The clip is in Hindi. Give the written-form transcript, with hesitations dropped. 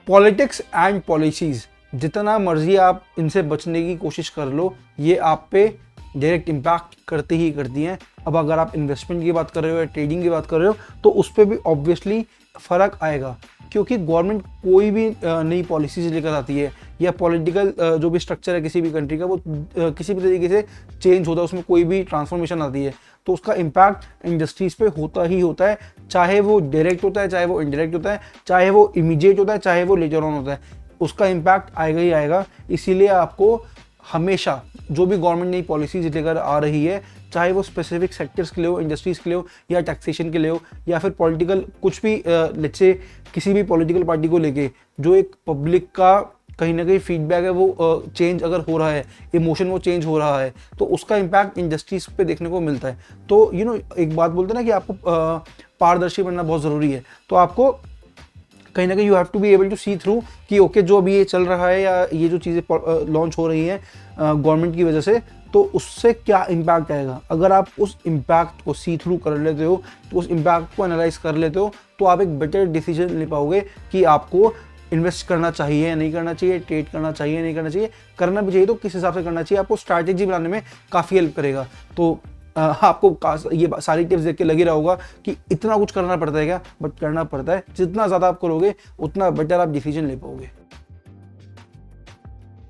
पॉलिटिक्स एंड पॉलिसीज़, जितना मर्जी आप इनसे बचने की कोशिश कर लो, ये आप पे डायरेक्ट इम्पैक्ट करती ही करती हैं। अब अगर आप इन्वेस्टमेंट की बात कर रहे हो या ट्रेडिंग की बात कर रहे हो तो उस पर भी ऑब्वियसली फ़र्क आएगा, क्योंकि गवर्नमेंट कोई भी नई पॉलिसीज़ लेकर आती है या पॉलिटिकल जो भी स्ट्रक्चर है किसी भी कंट्री का, वो किसी भी तरीके से चेंज होता है, उसमें कोई भी ट्रांसफॉर्मेशन आती है तो उसका इम्पैक्ट इंडस्ट्रीज़ पे होता ही होता है, चाहे वो डायरेक्ट होता है, चाहे वो इनडायरेक्ट होता है, चाहे वो इमीडिएट होता है, चाहे वो लेटर ऑन होता है, उसका इम्पैक्ट आएगा ही आएगा। इसीलिए आपको हमेशा जो भी गवर्नमेंट नई पॉलिसीज लेकर आ रही है, चाहे वो स्पेसिफिक सेक्टर्स के लिए हो, इंडस्ट्रीज़ के लिए हो, या टैक्सेशन के लिए हो, या फिर पॉलिटिकल कुछ भी लेट्स से किसी भी पॉलिटिकल पार्टी को लेके जो एक पब्लिक का कहीं ना कहीं फीडबैक है वो चेंज अगर हो रहा है, इमोशन वो चेंज हो रहा है, तो उसका इम्पैक्ट इंडस्ट्रीज पे देखने को मिलता है। तो एक बात बोलते हैं ना कि आपको पारदर्शी बनना बहुत ज़रूरी है, तो आपको कहीं ना कहीं you have to be able to see through कि ओके जो अभी ये चल रहा है या ये जो चीज़ें लॉन्च हो रही हैं गवर्नमेंट की वजह से, तो उससे क्या इम्पैक्ट आएगा। अगर आप उस इम्पैक्ट को सी थ्रू कर लेते हो, तो उस इम्पैक्ट को एनालाइज कर लेते हो, तो आप एक बेटर डिसीजन ले पाओगे कि आपको इन्वेस्ट करना चाहिए या नहीं करना चाहिए, ट्रेड करना चाहिए या नहीं करना चाहिए, करना भी चाहिए तो किस हिसाब से करना चाहिए। आपको स्ट्रैटेजी बनाने में काफ़ी हेल्प करेगा। तो आपको ये सारी टिप्स देख के लग ही रहा होगा कि इतना कुछ करना पड़ता है क्या, बट करना पड़ता है। जितना ज़्यादा आप करोगे उतना बेटर आप डिसीजन ले पाओगे।